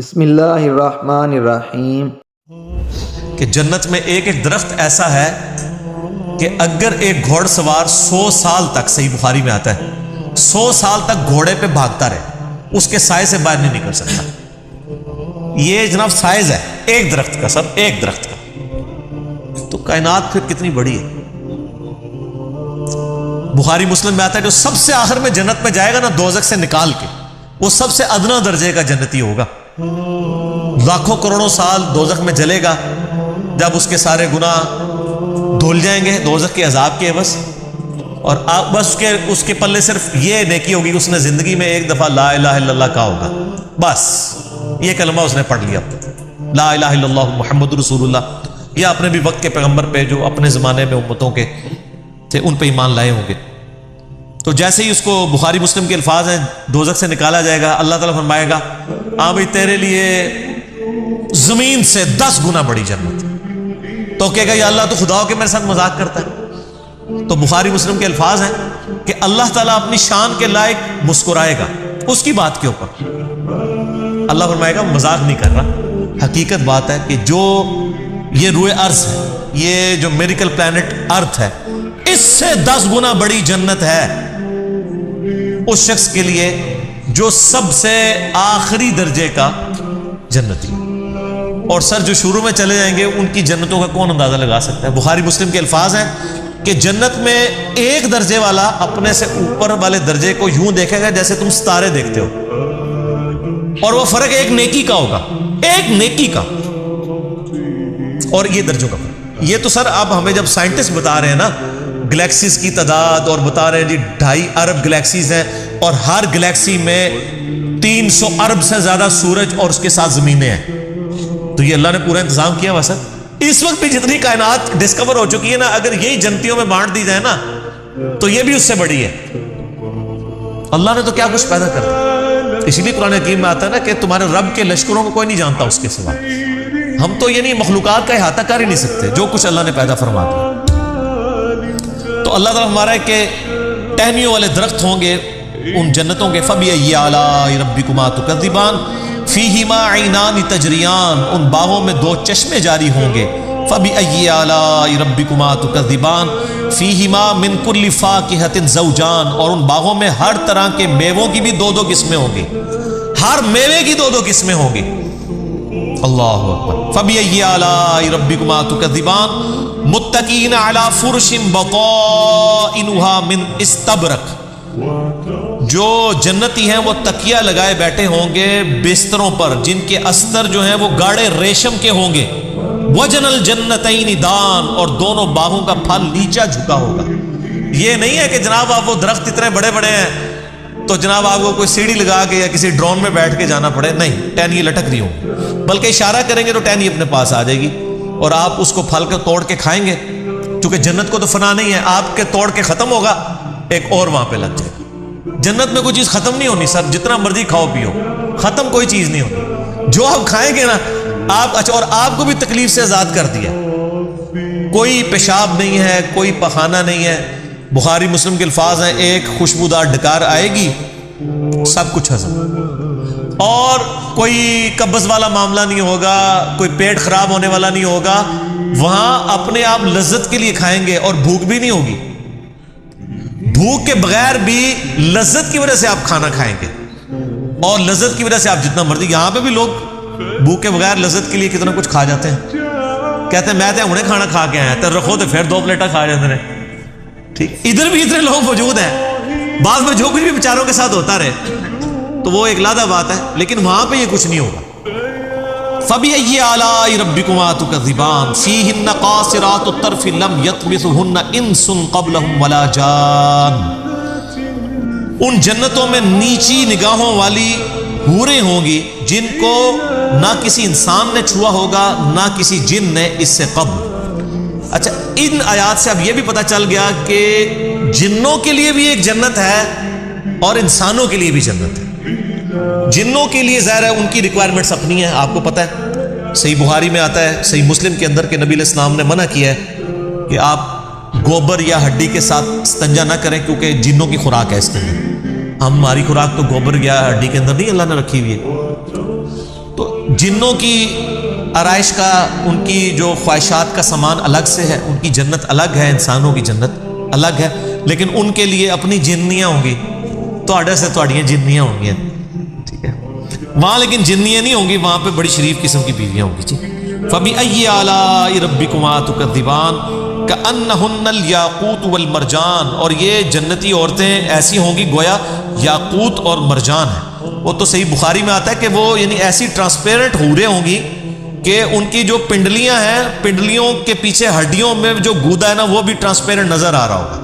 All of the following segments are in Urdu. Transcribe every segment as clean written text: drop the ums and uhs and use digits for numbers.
بسم اللہ الرحمن الرحیم۔ کہ جنت میں ایک ایک درخت ایسا ہے کہ اگر ایک گھوڑ سوار 100 سال تک، صحیح بخاری میں آتا ہے، 100 سال تک گھوڑے پہ بھاگتا رہے، اس کے سائے سے باہر نہیں نکل سکتا۔ یہ جناب سائز ہے ایک درخت کا، سب ایک درخت کا، تو کائنات پھر کتنی بڑی ہے۔ بخاری مسلم میں آتا ہے جو سب سے آخر میں جنت میں جائے گا نا دوزخ سے نکال کے، وہ سب سے ادنا درجے کا جنتی ہوگا۔ لاکھوں کروڑوں سال دوزخ میں جلے گا، جب اس کے سارے گناہ دھل جائیں گے دوزخ کے عذاب کے بس، اور آپ بس اس کے پلے صرف یہ نیکی ہوگی، اس نے زندگی میں ایک دفعہ لا الہ الا اللہ کہا ہوگا، بس یہ کلمہ اس نے پڑھ لیا، لا الہ الا اللہ محمد رسول اللہ، یا اپنے بھی وقت کے پیغمبر پہ جو اپنے زمانے میں امتوں کے تھے ان پہ ایمان لائے ہوں گے۔ تو جیسے ہی اس کو، بخاری مسلم کے الفاظ ہیں، دوزخ سے نکالا جائے گا، اللہ تعالیٰ فرمائے گا ہاں بھائی تیرے لیے زمین سے 10 گنا بڑی جنت۔ تو کہے گا یا اللہ تو خدا ہو کے میرے ساتھ مذاق کرتا ہے؟ تو بخاری مسلم کے الفاظ ہیں کہ اللہ تعالیٰ اپنی شان کے لائق مسکرائے گا اس کی بات کے اوپر۔ اللہ فرمائے گا مذاق نہیں کر رہا، حقیقت بات ہے کہ جو یہ روئے ارض ہے، یہ جو میریکل پلانٹ ارتھ ہے، اس سے 10 گنا بڑی جنت ہے اس شخص کے لیے جو سب سے آخری درجے کا جنتی۔ اور سر جو شروع میں چلے جائیں گے ان کی جنتوں کا کون اندازہ لگا سکتا ہے؟ بخاری مسلم کے الفاظ ہیں کہ جنت میں ایک درجے والا اپنے سے اوپر والے درجے کو یوں دیکھے گا جیسے تم ستارے دیکھتے ہو، اور وہ فرق ایک نیکی کا ہوگا، ایک نیکی کا، اور یہ درجوں کا فرق۔ یہ تو سر اب ہمیں جب سائنٹسٹ بتا رہے ہیں نا گلیکسیز کی تعداد، اور بتا رہے ہیں جی 2.5 ارب گلیکسیز ہیں، اور ہر گلیکسی میں 300 ارب سے زیادہ سورج اور اس کے ساتھ زمینیں ہیں، تو یہ اللہ نے پورا انتظام کیا ہوا سر۔ اس وقت بھی جتنی کائنات ڈسکور ہو چکی ہے نا، اگر یہی جنتیوں میں بانٹ دی جائے نا تو یہ بھی اس سے بڑی ہے۔ اللہ نے تو کیا کچھ پیدا کر دیا۔ اسی لیے قرآن حکیم میں آتا ہے نا کہ تمہارے رب کے لشکروں کو کوئی نہیں جانتا اس کے سوا۔ ہم تو یعنی مخلوقات کا احاطہ کر ہی نہیں سکتے جو کچھ اللہ نے پیدا فرما دیا۔ تو اللہ تعالیٰ ہمارا ہے کہ ٹہنیوں والے درخت ہوں گے ان جنتوں کے، فَبِأَيِّ آلَاءِ رَبِّكُمَا تُكَذِّبَانِ فِيهِمَا عَيْنَانِ تَجْرِيَانِ، ان باغوں میں 2 چشمے جاری ہوں گے۔ فَبِأَيِّ آلَاءِ رَبِّكُمَا تُكَذِّبَانِ فِيهِمَا مِن كُلِّ فَاكِهَةٍ زَوْجَانِ، اور ان باغوں میں ہر طرح کے میووں کی بھی 2 قسمیں ہوں گی، ہر میوے کی 2 قسمیں ہوں گی۔ اللہ اکبر۔ فَبِأَيِّ آلَاءِ رَبِّكُمَا تُكَذِّبَانِ مُتَّكِئِينَ عَلَى فُرُشٍ بَطَائِنُهَا مِنْ اسْتَبْرَقٍ، جو جنتی ہیں وہ تکیہ لگائے بیٹھے ہوں گے بستروں پر جن کے استر جو ہیں وہ گاڑے ریشم کے ہوں گے۔ وَجَنَ الْجَنَّتَيْنِ دَانٍ، اور دونوں باغوں کا پھل نیچا جھکا ہوگا۔ یہ نہیں ہے کہ جناب آپ وہ درخت اتنے بڑے بڑے ہیں تو جناب آپ کو کوئی سیڑھی لگا کے یا کسی ڈرون میں بیٹھ کے جانا پڑے، نہیں، ٹہنی لٹک رہی ہوں، بلکہ اشارہ کریں گے تو ٹہنی اپنے پاس آ جائے گی، اور آپ اس کو پھل کو توڑ کے کھائیں گے، کیونکہ جنت کو تو فنا نہیں ہے، آپ کے توڑ کے ختم ہوگا ایک اور وہاں پہ لگ جائے گا۔ جنت میں کوئی چیز ختم نہیں ہونی سر، جتنا مرضی کھاؤ پیو، ختم کوئی چیز نہیں ہونی، جو آپ کھائیں گے نا آپ، اچھا، اور آپ کو بھی تکلیف سے آزاد کر دیا، کوئی پیشاب نہیں ہے، کوئی پخانہ نہیں ہے۔ بخاری مسلم کے الفاظ ہیں ایک خوشبودار ڈکار آئے گی، سب کچھ ہضم، اور کوئی قبض والا معاملہ نہیں ہوگا، کوئی پیٹ خراب ہونے والا نہیں ہوگا، وہاں اپنے آپ لذت کے لیے کھائیں گے اور بھوک بھی نہیں ہوگی، بھوک کے بغیر بھی لذت کی وجہ سے آپ کھانا کھائیں گے، اور لذت کی وجہ سے آپ جتنا مرضی، یہاں پہ بھی لوگ بھوک کے بغیر لذت کے لیے کتنا کچھ کھا جاتے ہیں، کہتے ہیں میں تو انہیں کھانا کھا کے آیا تو رکھو تو پھر 2 پلیٹیں کھا جاتے ہیں، ٹھیک، ادھر بھی اتنے لوگ موجود ہیں، بعض میں جو کچھ بھی بیچاروں کے ساتھ ہوتا رہے تو وہ ایک علیحدہ بات ہے، لیکن وہاں پہ یہ کچھ نہیں ہوگا۔ فَبِأَيِّ آلَاءِ رَبِّكُمَا تُكَذِّبَانِ فِيهِنَّ قَاصِرَاتُ الطَّرْفِ لَمْ يَطْمِثُهُنَّ إِنسٌ قَبْلَهُمْ وَلَا جَانٌ، ان جنتوں میں نیچی نگاہوں والی حوریں ہوں گی جن کو نہ کسی انسان نے چھوا ہوگا نہ کسی جن نے اس سے قبل۔ اچھا، ان آیات سے اب یہ بھی پتہ چل گیا کہ جنوں کے لیے بھی ایک جنت ہے اور انسانوں کے لیے بھی جنت ہے۔ جنوں کے لیے ظاہر ہے ان کی ریکوائرمنٹس اپنی ہیں، آپ کو پتہ ہے، صحیح بخاری میں آتا ہے، صحیح مسلم کے اندر کہ نبی علیہ السلام نے منع کیا ہے کہ آپ گوبر یا ہڈی کے ساتھ استنجا نہ کریں، کیونکہ جنوں کی خوراک ہے اس کے اندر۔ ہماری خوراک تو گوبر یا ہڈی کے اندر نہیں اللہ نے رکھی ہوئی ہے۔ تو جنوں کی آرائش کا، ان کی جو خواہشات کا سامان الگ سے ہے، ان کی جنت الگ ہے، انسانوں کی جنت الگ ہے، لیکن ان کے لیے اپنی جنیاں ہوں گی، تواڈے سے تواڈیاں جنیاں ہوں گی، ٹھیک ہے. وہاں لیکن جنیاں نہیں ہوں گی، وہاں پہ بڑی شریف قسم کی بیویاں ہوں گی. جی فَبِأَيِّ آلَاءِ رَبِّكُمَا تُكَذِّبَانِ كَأَنَّهُنَّ الْيَاقُوتُ وَالْمَرْجَانُ. اور یہ جنتی عورتیں ایسی ہوں گی گویا یاقوت اور مرجان ہیں. وہ تو صحیح بخاری میں آتا ہے کہ وہ یعنی ایسی ٹرانسپیرنٹ حوریں ہوں گی کہ ان کی جو پنڈلیاں ہیں، پنڈلیوں کے پیچھے ہڈیوں میں جو گودا ہے نا، وہ بھی ٹرانسپیرنٹ نظر آ رہا ہوگا.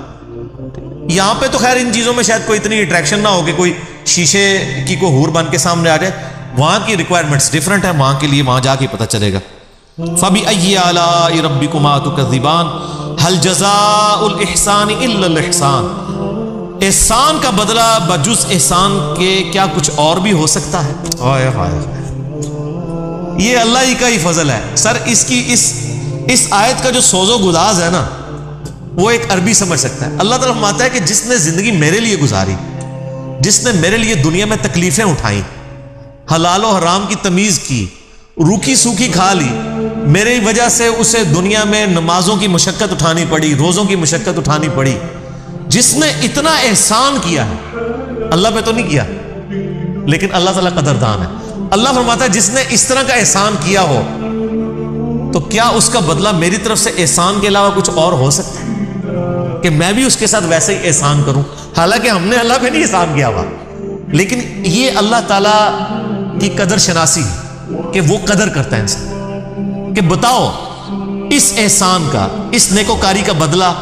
یہاں پہ تو خیر ان چیزوں میں شاید کوئی اتنی اٹریکشن نہ ہو کہ کوئی شیشے کی کوئی حور بن کے سامنے آ جائے. وہاں کی ریکوائرمنٹس ڈیفرنٹ ہیں، وہاں کے لیے وہاں جا کے پتہ چلے گا. فَبِأَيِّ آلَاءِ رَبِّكُمَا تُكَذِّبَانِ هَلْ جَزَاءُ الْإِحْسَانِ إِلَّا الْإِحْسَانُ. احسان کا بدلہ بجز احسان کے کیا کچھ اور بھی ہو سکتا ہے؟ ہائے ہائے، یہ اللہ ہی کا ہی فضل ہے. سر اس آیت کا جو سوز و گداز ہے نا، وہ ایک عربی سمجھ سکتا ہے. اللہ تعالیٰ فرماتا ہے کہ جس نے زندگی میرے لیے گزاری، جس نے میرے لیے دنیا میں تکلیفیں اٹھائیں، حلال و حرام کی تمیز کی، روکھی سوکھی کھا لی، میری وجہ سے اسے دنیا میں نمازوں کی مشقت اٹھانی پڑی، روزوں کی مشقت اٹھانی پڑی. جس نے اتنا احسان کیا ہے، اللہ پہ تو نہیں کیا لیکن اللہ تعالیٰ قدردان ہے. اللہ فرماتا ہے جس نے اس طرح کا احسان کیا ہو تو کیا اس کا بدلہ میری طرف سے احسان کے علاوہ کچھ اور ہو سکتا ہے کہ میں بھی اس کے ساتھ ویسے ہی احسان کروں؟ حالانکہ ہم نے اللہ پہ نہیں احسان کیا ہوا، لیکن یہ اللہ تعالیٰ کی قدر شناسی کہ وہ قدر کرتا ہے انسان. کہ بتاؤ اس احسان کا، اس نیکوکاری کا بدلہ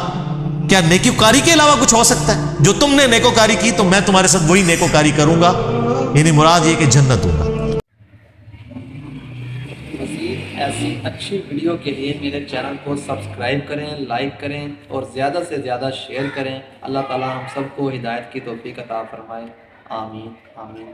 کیا نیکوکاری کے علاوہ کچھ ہو سکتا ہے؟ جو تم نے نیکوکاری کی تو میں تمہارے ساتھ وہی نیکوکاری کروں گا، یعنی مراد یہ کہ جنت دوں گا. مزید ایسی اچھی ویڈیو کے لیے میرے چینل کو سبسکرائب کریں، لائک کریں اور زیادہ سے زیادہ شیئر کریں. اللہ تعالی ہم سب کو ہدایت کی توفیق عطا فرمائے. آمین آمین.